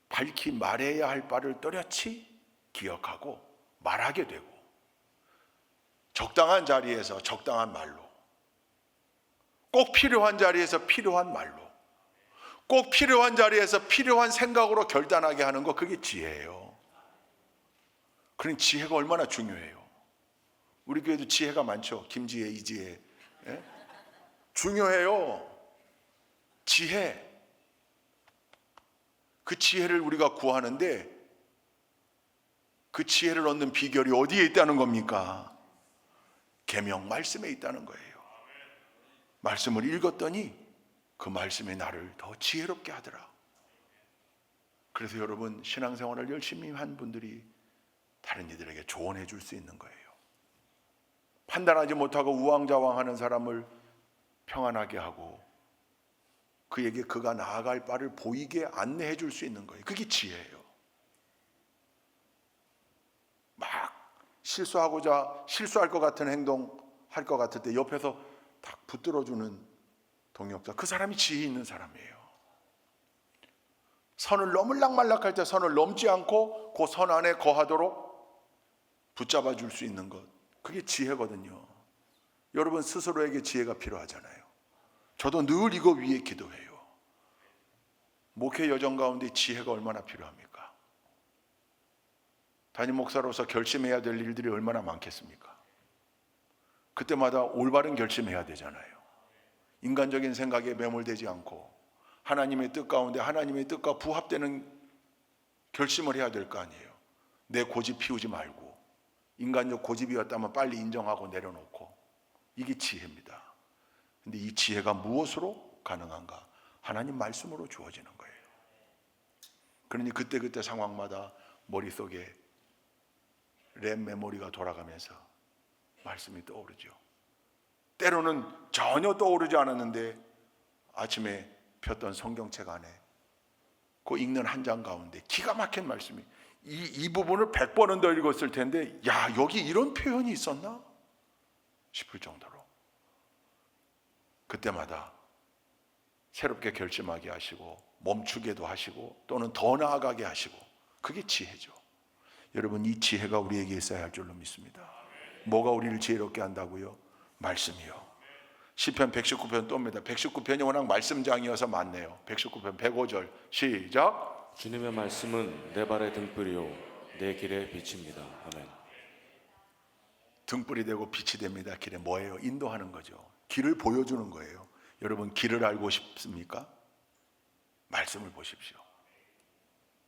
밝히 말해야 할 바를 또렷이 기억하고 말하게 되고 적당한 자리에서 적당한 말로, 꼭 필요한 자리에서 필요한 말로, 꼭 필요한 자리에서 필요한 생각으로 결단하게 하는 거, 그게 지혜예요. 그러니 지혜가 얼마나 중요해요. 우리 교회도 지혜가 많죠. 김지혜, 이지혜. 예? 중요해요. 지혜. 그 지혜를 우리가 구하는데 그 지혜를 얻는 비결이 어디에 있다는 겁니까? 계명 말씀에 있다는 거예요. 말씀을 읽었더니 그 말씀이 나를 더 지혜롭게 하더라. 그래서 여러분, 신앙생활을 열심히 한 분들이 다른 이들에게 조언해 줄 수 있는 거예요. 판단하지 못하고 우왕좌왕하는 사람을 평안하게 하고 그에게 그가 나아갈 바를 보이게 안내해 줄 수 있는 거예요. 그게 지혜예요. 막 실수할 것 같은 행동 할 것 같을 때 옆에서 딱 붙들어주는 동역자, 그 사람이 지혜 있는 사람이에요. 선을 넘을락말락할 때 선을 넘지 않고 그 선 안에 거하도록 붙잡아 줄 수 있는 것, 그게 지혜거든요. 여러분 스스로에게 지혜가 필요하잖아요. 저도 늘 이거 위해 기도해요. 목회 여정 가운데 지혜가 얼마나 필요합니까? 담임 목사로서 결심해야 될 일들이 얼마나 많겠습니까? 그때마다 올바른 결심해야 되잖아요. 인간적인 생각에 매몰되지 않고 하나님의 뜻 가운데 하나님의 뜻과 부합되는 결심을 해야 될 거 아니에요. 내 고집 피우지 말고 인간적 고집이었다면 빨리 인정하고 내려놓고, 이게 지혜입니다. 근데 이 지혜가 무엇으로 가능한가? 하나님 말씀으로 주어지는 거예요. 그러니 그때그때 상황마다 머릿속에 램 메모리가 돌아가면서 말씀이 떠오르죠. 때로는 전혀 떠오르지 않았는데 아침에 폈던 성경책 안에 그 읽는 한 장 가운데 기가 막힌 말씀이, 이 부분을 100번은 더 읽었을 텐데 야, 여기 이런 표현이 있었나? 싶을 정도로 그때마다 새롭게 결심하게 하시고 멈추게도 하시고 또는 더 나아가게 하시고, 그게 지혜죠. 여러분, 이 지혜가 우리에게 있어야 할 줄로 믿습니다. 뭐가 우리를 지혜롭게 한다고요? 말씀이요. 시편 119편 또입니다. 119편이 워낙 말씀장이어서 많네요. 119편 105절 시작. 주님의 말씀은 내 발의 등불이요 내 길의 빛입니다. 아멘. 등불이 되고 빛이 됩니다. 길에 뭐예요? 인도하는 거죠. 길을 보여주는 거예요. 여러분, 길을 알고 싶습니까? 말씀을 보십시오.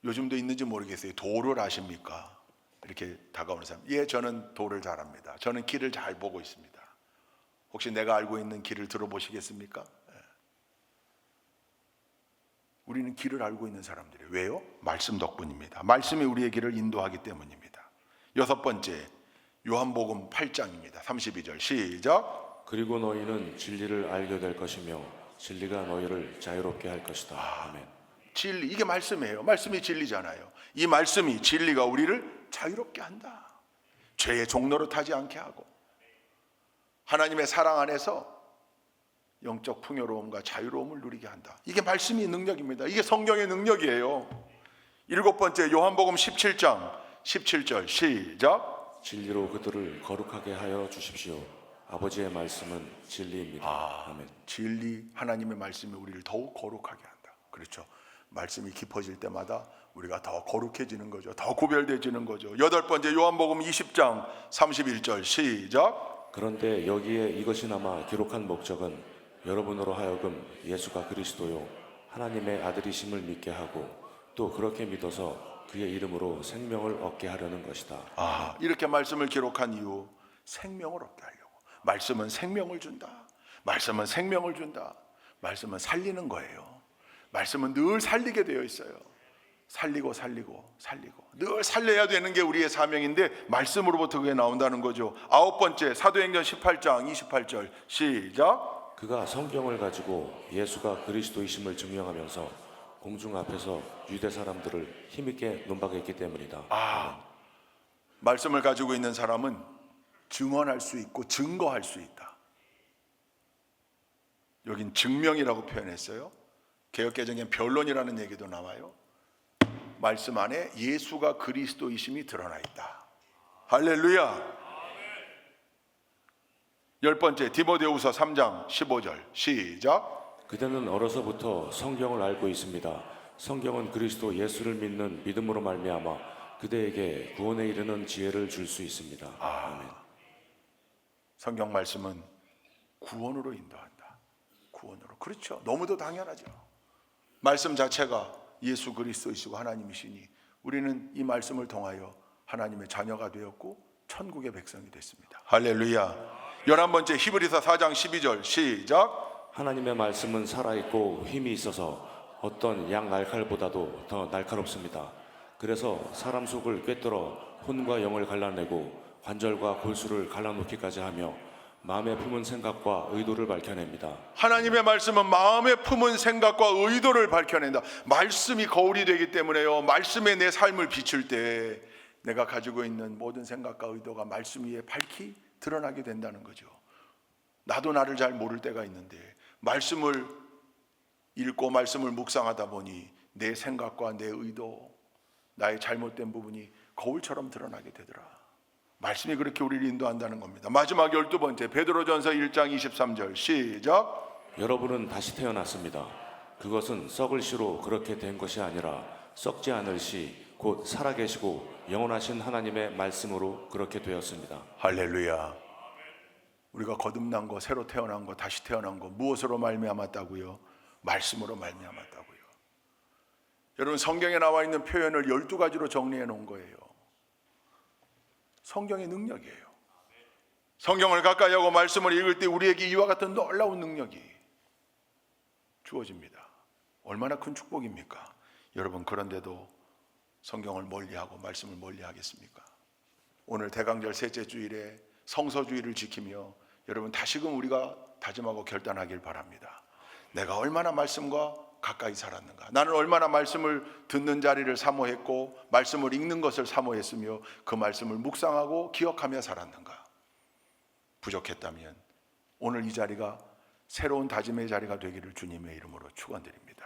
요즘도 있는지 모르겠어요. 도를 아십니까? 이렇게 다가오는 사람. 예, 저는 도를 잘 압니다. 저는 길을 잘 보고 있습니다. 혹시 내가 알고 있는 길을 들어보시겠습니까? 예. 우리는 길을 알고 있는 사람들이에요. 왜요? 말씀 덕분입니다. 말씀이 우리의 길을 인도하기 때문입니다. 여섯 번째, 요한복음 8장입니다. 32절 시작. 그리고 너희는 진리를 알게 될 것이며 진리가 너희를 자유롭게 할 것이다. 아멘. 진리, 이게 말씀이에요. 말씀이 진리잖아요. 이 말씀이, 진리가 우리를 자유롭게 한다. 죄의 종로로 타지 않게 하고 하나님의 사랑 안에서 영적 풍요로움과 자유로움을 누리게 한다. 이게 말씀이 능력입니다. 이게 성경의 능력이에요. 일곱 번째, 요한복음 17장 17절 시작. 진리로 그들을 거룩하게 하여 주십시오. 아버지의 말씀은 진리입니다. 아멘. 진리, 하나님의 말씀이 우리를 더욱 거룩하게 한다. 그렇죠. 말씀이 깊어질 때마다 우리가 더 거룩해지는 거죠. 더 구별되지는 거죠. 여덟 번째, 요한복음 20장 31절 시작. 그런데 여기에 이것이나마 기록한 목적은 여러분으로 하여금 예수가 그리스도요 하나님의 아들이심을 믿게 하고 또 그렇게 믿어서 그의 이름으로 생명을 얻게 하려는 것이다. 이렇게 말씀을 기록한 이유, 생명을 얻게 하려고. 말씀은 생명을 준다. 말씀은 생명을 준다. 말씀은 살리는 거예요. 말씀은 늘 살리게 되어 있어요. 살리고 늘 살려야 되는 게 우리의 사명인데 말씀으로부터 그게 나온다는 거죠. 아홉 번째, 사도행전 18장 28절 시작. 그가 성경을 가지고 예수가 그리스도이심을 증명하면서 공중 앞에서 유대 사람들을 힘있게 논박했기 때문이다. 말씀을 가지고 있는 사람은 증언할 수 있고 증거할 수 있다. 여긴 증명이라고 표현했어요. 개역개정엔 변론이라는 얘기도 나와요. 말씀 안에 예수가 그리스도이심이 드러나 있다. 할렐루야. 열 번째, 디모데후서 3장 15절 시작. 그대는 어려서부터 성경을 알고 있습니다. 성경은 그리스도 예수를 믿는 믿음으로 말미암아 그대에게 구원에 이르는 지혜를 줄 수 있습니다. 아멘. 성경 말씀은 구원으로 인도한다. 구원으로. 그렇죠. 너무도 당연하죠. 말씀 자체가 예수 그리스도이시고 하나님이시니 우리는 이 말씀을 통하여 하나님의 자녀가 되었고 천국의 백성이 됐습니다. 할렐루야. 11번째, 히브리서 4장 12절 시작. 하나님의 말씀은 살아있고 힘이 있어서 어떤 양 날칼보다도 더 날카롭습니다. 그래서 사람 속을 꿰뚫어 혼과 영을 갈라내고 관절과 골수를 갈라놓기까지 하며 마음에 품은 생각과 의도를 밝혀냅니다. 하나님의 말씀은 마음에 품은 생각과 의도를 밝혀낸다. 말씀이 거울이 되기 때문에요. 말씀에 내 삶을 비출 때 내가 가지고 있는 모든 생각과 의도가 말씀 위에 밝히 드러나게 된다는 거죠. 나도 나를 잘 모를 때가 있는데 말씀을 읽고 말씀을 묵상하다 보니 내 생각과 내 의도, 나의 잘못된 부분이 거울처럼 드러나게 되더라. 말씀이 그렇게 우리를 인도한다는 겁니다. 마지막 12번째, 베드로전서 1장 23절 시작. 여러분은 다시 태어났습니다. 그것은 썩을 씨로 그렇게 된 것이 아니라 썩지 않을 씨, 곧 살아계시고 영원하신 하나님의 말씀으로 그렇게 되었습니다. 할렐루야. 우리가 거듭난 거, 새로 태어난 거, 다시 태어난 거 무엇으로 말미암았다고요? 말씀으로 말미암았다고요. 여러분, 성경에 나와 있는 표현을 12가지로 정리해 놓은 거예요. 성경의 능력이에요. 성경을 가까이 하고 말씀을 읽을 때 우리에게 이와 같은 놀라운 능력이 주어집니다. 얼마나 큰 축복입니까? 여러분, 그런데도 성경을 멀리하고 말씀을 멀리하겠습니까? 오늘 대강절 셋째 주일에 성서주의를 지키며 여러분 다시금 우리가 다짐하고 결단하길 바랍니다. 내가 얼마나 말씀과 가까이 살았는가? 나는 얼마나 말씀을 듣는 자리를 사모했고 말씀을 읽는 것을 사모했으며 그 말씀을 묵상하고 기억하며 살았는가? 부족했다면 오늘 이 자리가 새로운 다짐의 자리가 되기를 주님의 이름으로 축원드립니다.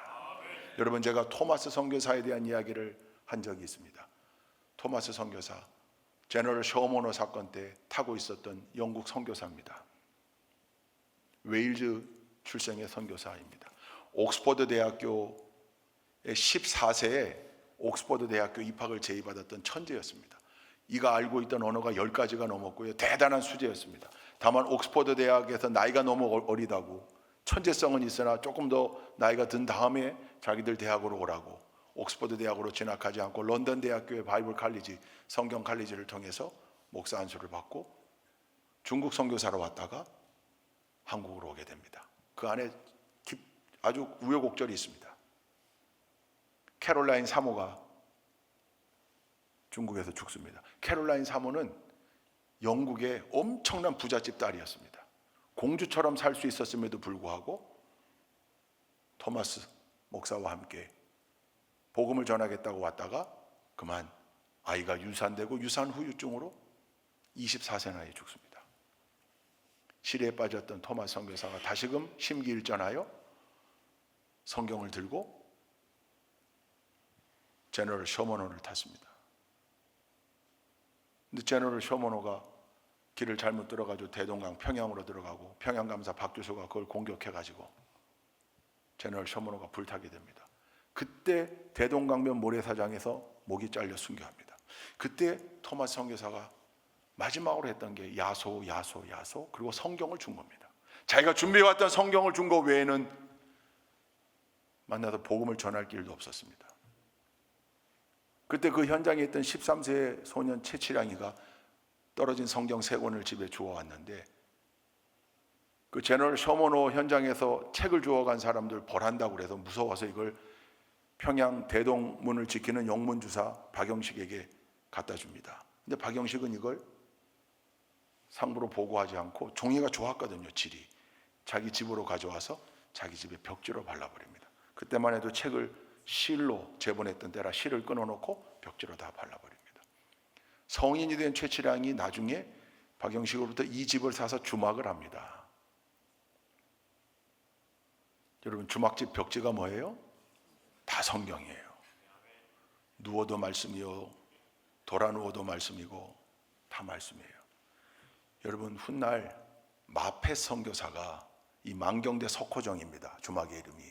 여러분, 제가 토마스 선교사에 대한 이야기를 한 적이 있습니다. 토마스 선교사, 제너럴 셔머너 사건 때 타고 있었던 영국 선교사입니다. 웨일즈 출생의 선교사입니다. 옥스퍼드 대학교에 14세에 옥스퍼드 대학교 입학을 제의받았던 천재였습니다. 이가 알고 있던 언어가 10가지가 넘었고요. 대단한 수재였습니다. 다만 옥스퍼드 대학에서 나이가 너무 어리다고, 천재성은 있으나 조금 더 나이가 든 다음에 자기들 대학으로 오라고, 옥스퍼드 대학으로 진학하지 않고 런던 대학교의 바이블 칼리지, 성경 칼리지를 통해서 목사 안수를 받고 중국 선교사로 왔다가 한국으로 오게 됩니다. 그 안에 아주 우여곡절이 있습니다. 캐롤라인 사모가 중국에서 죽습니다. 캐롤라인 사모는 영국의 엄청난 부잣집 딸이었습니다. 공주처럼 살 수 있었음에도 불구하고 토마스 목사와 함께 복음을 전하겠다고 왔다가 그만 아이가 유산되고 유산 후유증으로 24세 나이에 죽습니다. 시리에 빠졌던 토마스 선교사가 다시금 심기일전하여 성경을 들고 제너럴 셔머너를 탔습니다. 근데 제너럴 셔머너가 길을 잘못 들어가지고 대동강 평양으로 들어가고 평양감사 박주소가 그걸 공격해가지고 제너럴 셔머너가 불타게 됩니다. 그때 대동강변 모래사장에서 목이 잘려 순교합니다. 그때 토마스 선교사가 마지막으로 했던 게 야소 그리고 성경을 준 겁니다. 자기가 준비해왔던 성경을 준 거 외에는 만나서 복음을 전할 길도 없었습니다. 그때 그 현장에 있던 13세의 소년 채치량이가 떨어진 성경 3권을 집에 주워왔는데 그 제너럴 셔머너 현장에서 책을 주워간 사람들 벌한다고 그래서 무서워서 이걸 평양 대동문을 지키는 영문주사 박영식에게 갖다 줍니다. 근데 박영식은 이걸 상부로 보고하지 않고 종이가 좋았거든요. 질이. 자기 집으로 가져와서 자기 집에 벽지로 발라버립니다. 그때만 해도 책을 실로 제본했던 때라 실을 끊어놓고 벽지로 다 발라버립니다. 성인이 된 최치량이 나중에 박영식으로부터 이 집을 사서 주막을 합니다. 여러분, 주막집 벽지가 뭐예요? 다 성경이에요. 누워도 말씀이요, 돌아 누워도 말씀이고 다 말씀이에요. 여러분, 훗날 마페 선교사가 이 만경대 석호정입니다. 주막의 이름이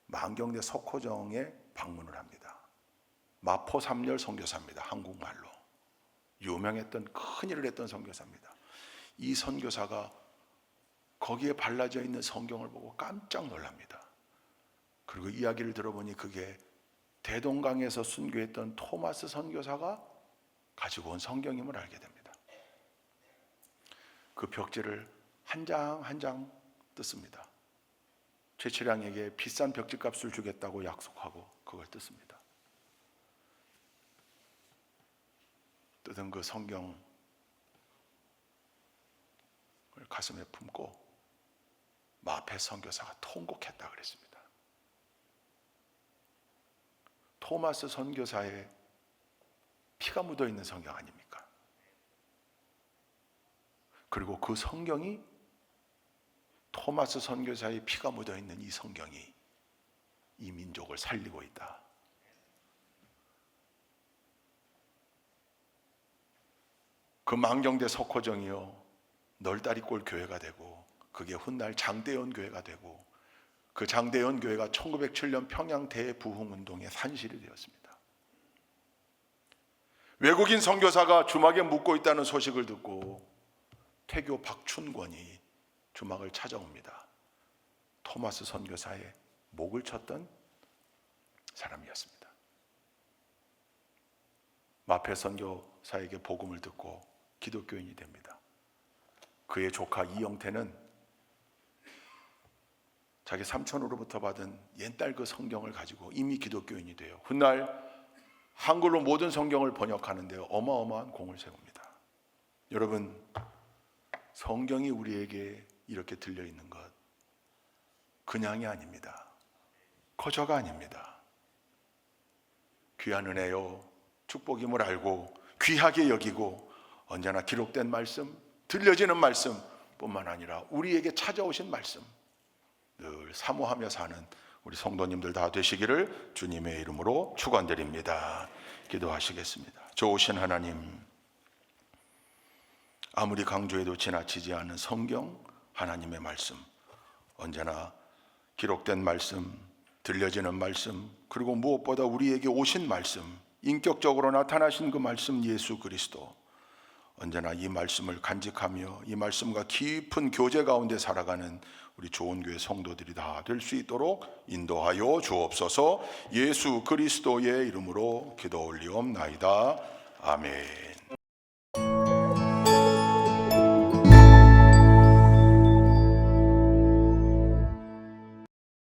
만경대 석호정에 방문을 합니다. 마포 삼열 선교사입니다. 한국말로 유명했던 큰 일을 했던 선교사입니다. 이 선교사가 거기에 발라져 있는 성경을 보고 깜짝 놀랍니다. 그리고 이야기를 들어보니 그게 대동강에서 순교했던 토마스 선교사가 가지고 온 성경임을 알게 됩니다. 그 벽지를 한 장 한 장 뜯습니다. 최치량에게 비싼 벽지값을 주겠다고 약속하고 그걸 뜯습니다. 뜯은 그 성경을 가슴에 품고 마페 선교사가 통곡했다 그랬습니다. 토마스 선교사의 피가 묻어 있는 성경 아닙니까? 그리고 그 성경이 토마스 선교사의 피가 묻어 있는 이 성경이 이 민족을 살리고 있다. 그 만경대 석호정이요 널다리골 교회가 되고 그게 훗날 장대연 교회가 되고 그 장대연 교회가 1907년 평양 대부흥운동의 산실이 되었습니다. 외국인 선교사가 주막에 묵고 있다는 소식을 듣고 태교 박춘권이 주막을 찾아옵니다. 토마스 선교사의 목을 쳤던 사람이었습니다. 마페 선교사에게 복음을 듣고 기독교인이 됩니다. 그의 조카 이영태는 자기 삼촌으로부터 받은 옛날 그 성경을 가지고 이미 기독교인이 돼요. 훗날 한글로 모든 성경을 번역하는데 어마어마한 공을 세웁니다. 여러분, 성경이 우리에게 이렇게 들려있는 것 그냥이 아닙니다. 거저가 아닙니다. 귀한 은혜요, 축복임을 알고 귀하게 여기고 언제나 기록된 말씀, 들려지는 말씀뿐만 아니라 우리에게 찾아오신 말씀 늘 사모하며 사는 우리 성도님들 다 되시기를 주님의 이름으로 축원드립니다. 기도하시겠습니다. 좋으신 하나님, 아무리 강조해도 지나치지 않는 성경, 하나님의 말씀, 언제나 기록된 말씀, 들려지는 말씀, 그리고 무엇보다 우리에게 오신 말씀, 인격적으로 나타나신 그 말씀 예수 그리스도, 언제나 이 말씀을 간직하며 이 말씀과 깊은 교제 가운데 살아가는 우리 좋은 교회 성도들이 다 될 수 있도록 인도하여 주옵소서. 예수 그리스도의 이름으로 기도 올리옵나이다. 아멘.